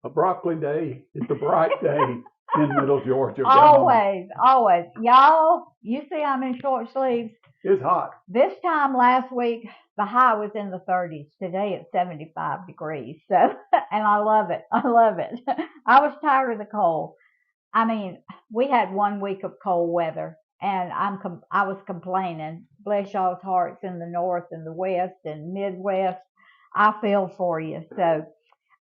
A broccoli day. It's a bright day in Middle Georgia. Always, always. Y'all, you see I'm in short sleeves. It's hot. This time last week, the high was in the 30s. Today it's 75 degrees. So, and I love it. I love it. I was tired of the cold. I mean, we had 1 week of cold weather, and I was complaining. Bless y'all's hearts in the north and the west and Midwest. I feel for you. So,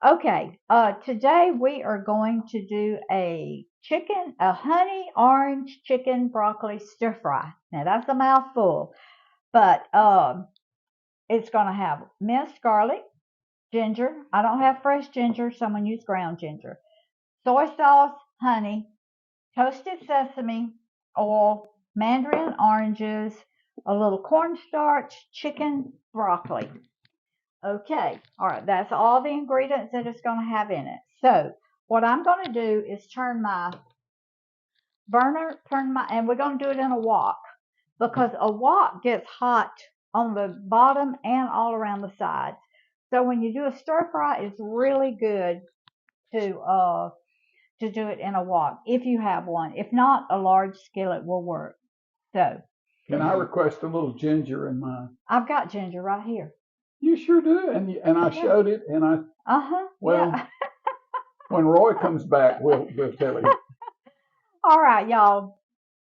okay, today we are going to do a honey orange chicken broccoli stir fry. Now that's a mouthful, but it's going to have minced garlic, ginger. I don't have fresh ginger, so I'm going to use ground ginger. Soy sauce, honey, toasted sesame oil, mandarin oranges, a little cornstarch, chicken, broccoli. Okay, all right, that's all the ingredients that it's going to have in it. So what I'm going to do is turn my and we're going to do it in a wok because a wok gets hot on the bottom and all around the sides. So when you do a stir fry, it's really good to do it in a wok if you have one. If not, a large skillet will work. So can I request a little ginger in mine? I've got ginger right here. You sure do, and I showed it, and I. Well, yeah. When Roy comes back, we'll tell him. All right, y'all.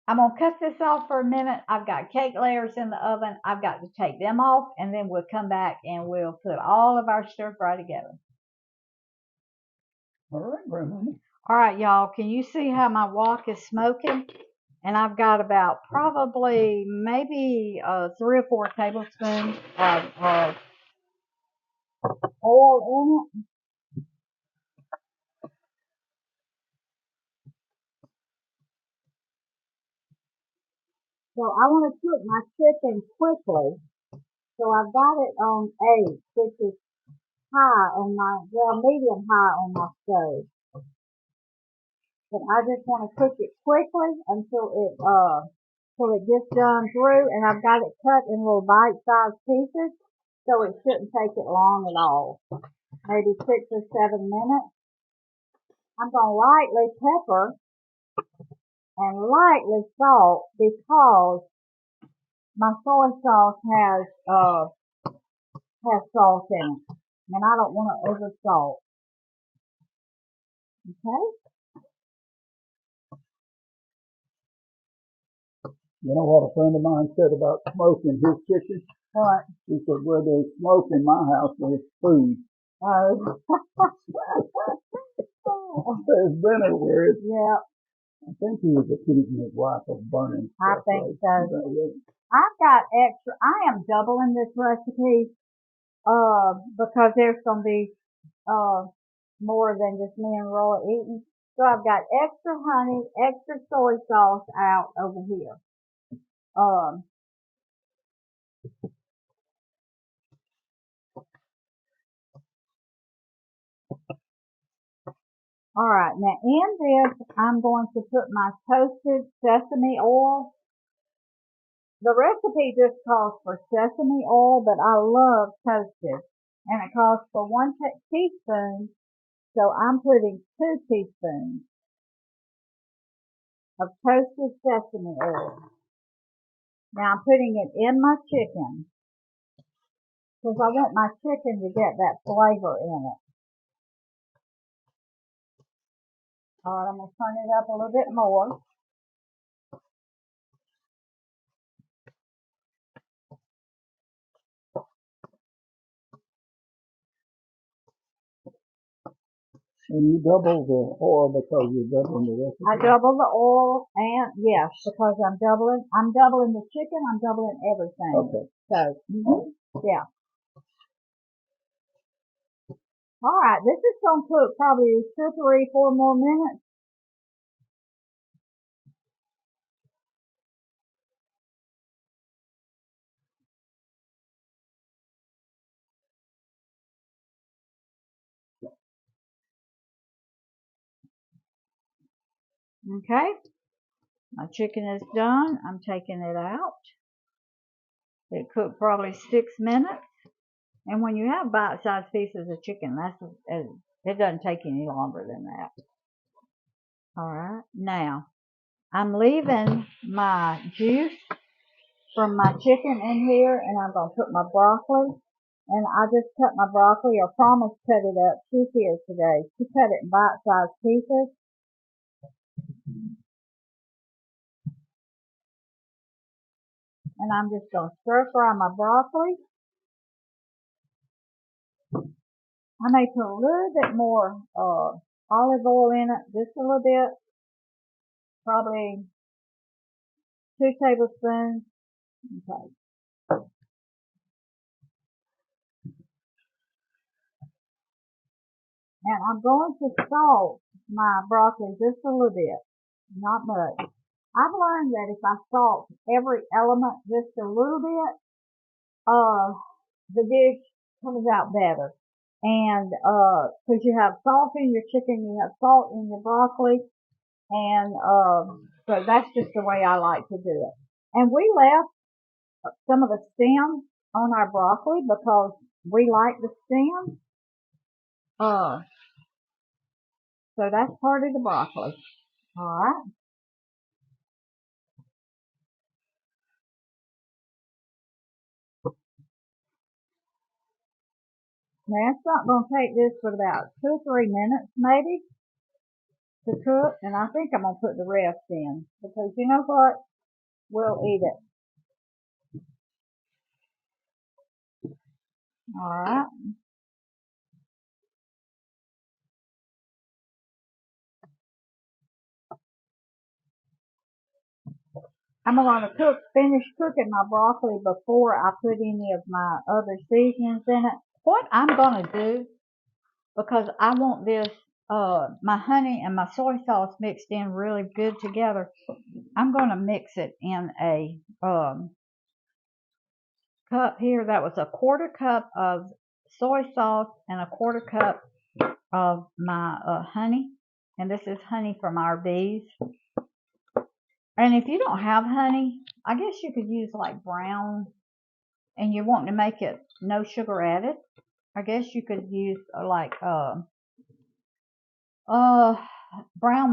I'm gonna cut this off for a minute. I've got cake layers in the oven. I've got to take them off, and then we'll come back and we'll put all of our stir fry together. All right, Grandma. All right, y'all. Can you see how my wok is smoking? And I've got about probably maybe 3 or 4 tablespoons of oil in it. So I want to cook my chicken quickly. So I've got it on 8, which is medium high on my stove. But I just want to cook it quickly until it gets done through, and I've got it cut in little bite-sized pieces, so it shouldn't take it long at all. Maybe 6 or 7 minutes. I'm going to lightly pepper and lightly salt because my soy sauce has salt in it, and I don't want to over salt. Okay. You know what a friend of mine said about smoking his chicken? What? He said, "Where there's smoke in my house, there's food." Oh. There's been a word. Yeah. I think he was accusing his wife of burning I stuff. think so. I've got extra. I am doubling this recipe because there's going to be more than just me and Roy eating. So I've got extra honey, extra soy sauce out over here. All right, now in this, I'm going to put my toasted sesame oil. The recipe just calls for sesame oil, but I love toasted, and it calls for 1 teaspoon, so I'm putting 2 teaspoons of toasted sesame oil. Now I'm putting it in my chicken because I want my chicken to get that flavor in it. All right, I'm going to turn it up a little bit more. And you double the oil because you're doubling the recipe? I double the oil, and yes, because I'm doubling the chicken, I'm doubling everything. Okay. So, yeah. All right, this is going to cook probably 2, 3, 4 more minutes. Okay, my chicken is done. I'm taking it out. It cooked probably 6 minutes. And when you have bite-sized pieces of chicken, that's It doesn't take any longer than that. All right. Now, I'm leaving my juice from my chicken in here, and I'm going to put my broccoli. And I just cut my broccoli, or Promise cut it up. She's here today. She cut it in bite-sized pieces. And I'm just going to stir fry my broccoli. I may put a little bit more olive oil in it, just a little bit, probably 2 tablespoons. Okay. And I'm going to salt my broccoli just a little bit, not much. I've learned that if I salt every element just a little bit, the dish comes out better. And, cause you have salt in your chicken, you have salt in your broccoli, and, so that's just the way I like to do it. And we left some of the stems on our broccoli because we like the stems. So that's part of the broccoli. Alright. Now it's not going to take this but about 2 or 3 minutes maybe to cook, and I think I'm going to put the rest in because you know what? We'll eat it. Alright. I'm going to finish cooking my broccoli before I put any of my other seasonings in it. What I'm going to do, because I want this, my honey and my soy sauce mixed in really good together, I'm going to mix it in a cup here. That was a 1/4 cup of soy sauce and a 1/4 cup of my honey. And this is honey from our bees. And if you don't have honey, I guess you could use like brown, and you want to make it no sugar added. I guess you could use like brown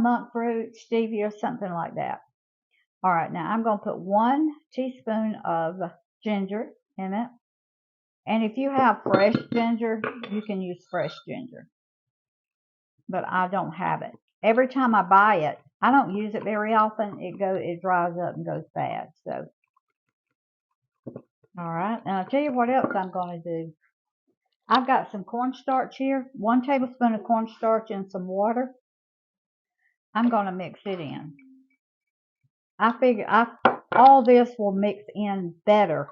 monk fruit, stevia, something like that. All right, now I'm going to put 1 teaspoon of ginger in it. And if you have fresh ginger, you can use fresh ginger. But I don't have it. Every time I buy it, I don't use it very often. It dries up and goes bad. So, all right. And I'll tell you what else I'm going to do. I've got some cornstarch here. 1 tablespoon of cornstarch and some water. I'm going to mix it in. I figure all this will mix in better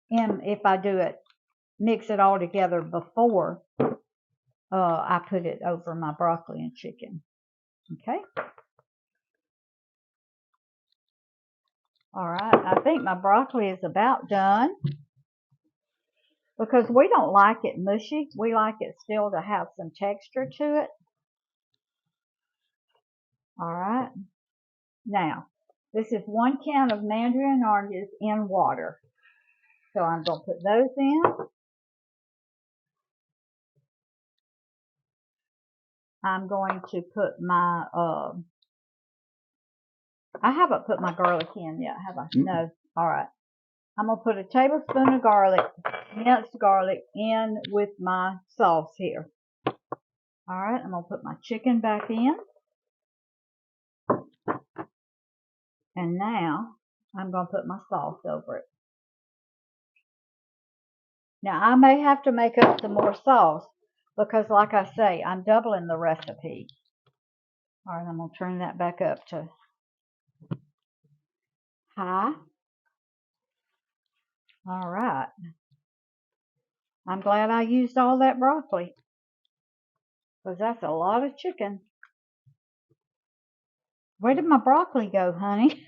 if I do it, mix it all together before I put it over my broccoli and chicken. Okay. All right. I think my broccoli is about done because we don't like it mushy. We like it still to have some texture to it. All right. Now, this is 1 can of Mandarin oranges in water. So I'm going to put those in. I'm going to put my, I haven't put my garlic in yet, have I? No. All right. I'm going to put a tablespoon of garlic, minced garlic, in with my sauce here. All right. I'm going to put my chicken back in. And now I'm going to put my sauce over it. Now I may have to make up some more sauce because like I say, I'm doubling the recipe. All right, I'm going to turn that back up to high. All right. I'm glad I used all that broccoli because that's a lot of chicken. Where did my broccoli go, honey?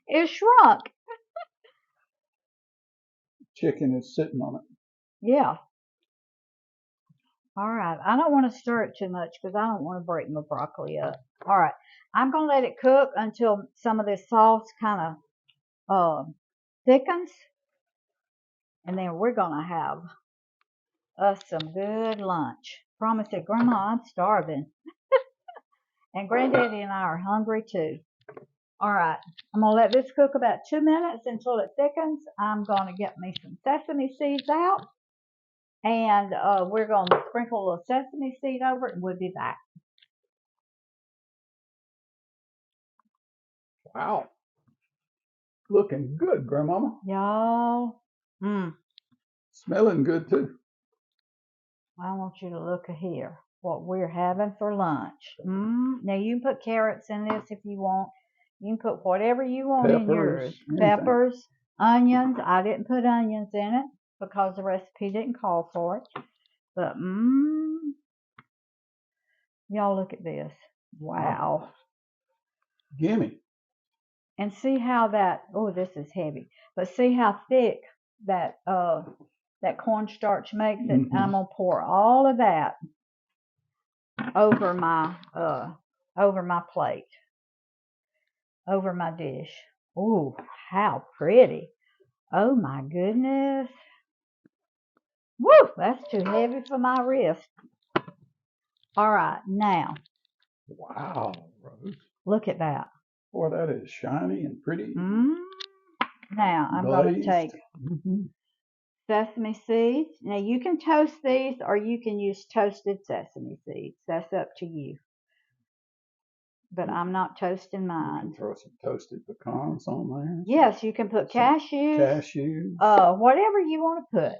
It shrunk. Chicken is sitting on it. Yeah. All right. I don't want to stir it too much because I don't want to break my broccoli up. All right. I'm going to let it cook until some of this sauce kind of thickens. And then we're going to have us some good lunch. Promise it, Grandma, I'm starving. And Granddaddy and I are hungry too. All right, I'm going to let this cook about 2 minutes until it thickens. I'm going to get me some sesame seeds out. And we're going to sprinkle a little sesame seed over it, and we'll be back. Wow. Looking good, Grandmama. Y'all. Smelling good too. I want you to look here what we're having for lunch. Now you can put carrots in this if you want. You can put whatever you want in yours. Peppers, onions. I didn't put onions in it because the recipe didn't call for it. But y'all look at this. Wow. Gimme. And see how that, oh, this is heavy. But see how thick that that cornstarch makes it. I'm gonna pour all of that over my plate, over my dish. Oh, how pretty. Oh my goodness. Woo, that's too heavy for my wrist. All right, now. Wow, Rose. Look at that. Boy, that is shiny and pretty. Now, I'm going to take sesame seeds. Now, you can toast these or you can use toasted sesame seeds. That's up to you. But I'm not toasting mine. You can throw some toasted pecans on there. Yes, you can put cashews. Whatever you want to put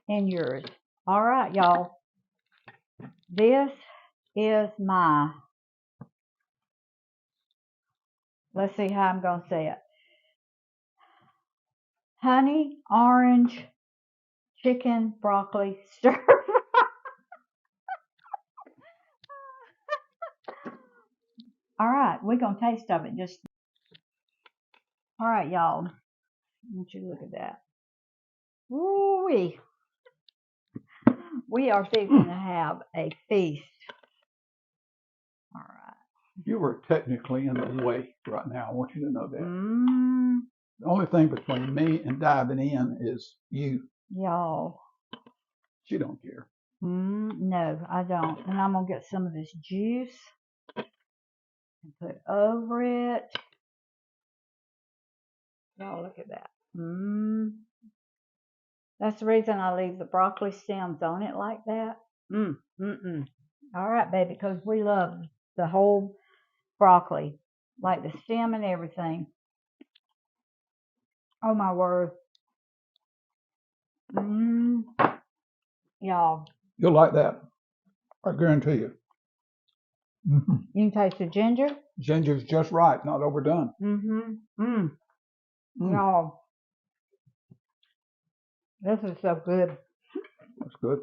in yours. All right, y'all. This is my, let's see how I'm going to say it. Honey, orange, chicken, broccoli, stir fry. All right, we're going to taste of it. All right, y'all. I want you to look at that. Woo-wee. We are fixing to have a feast. All right. You were technically in the way right now. I want you to know that. The only thing between me and diving in is you. Y'all. She don't care. No, I don't. And I'm going to get some of this juice and put over it. Y'all, look at that. That's the reason I leave the broccoli stems on it like that. All right, baby, because we love the whole broccoli, like the stem and everything. Oh, my word. Y'all. You'll like that. I guarantee you. You can taste the ginger. Ginger's just right, not overdone. Y'all. This is so good. That's good.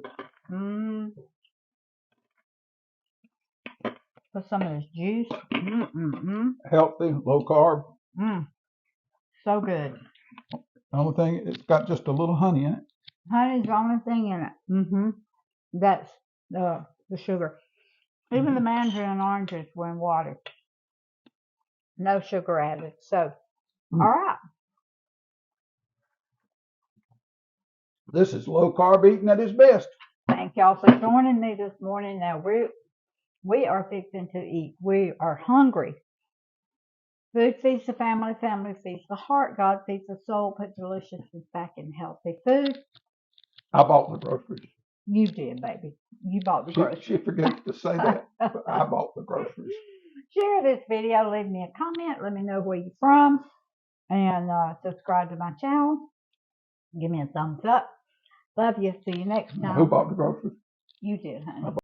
Put some of this juice. Healthy, low carb. So good. The only thing, it's got just a little honey in it. Honey's the only thing in it. That's the sugar. Even the mandarin and oranges were in water. No sugar added. So, all right. This is low carb eating at its best. Thank y'all for joining me this morning. Now we are fixing to eat. We are hungry. Food feeds the family, family feeds the heart, God feeds the soul, put delicious food back in healthy food. I bought the groceries. You did, baby. You bought the groceries. She forgets to say that, but I bought the groceries. Share this video, leave me a comment, let me know where you're from, and subscribe to my channel. Give me a thumbs up. Love you. See you next time. Who bought the groceries? You did, honey.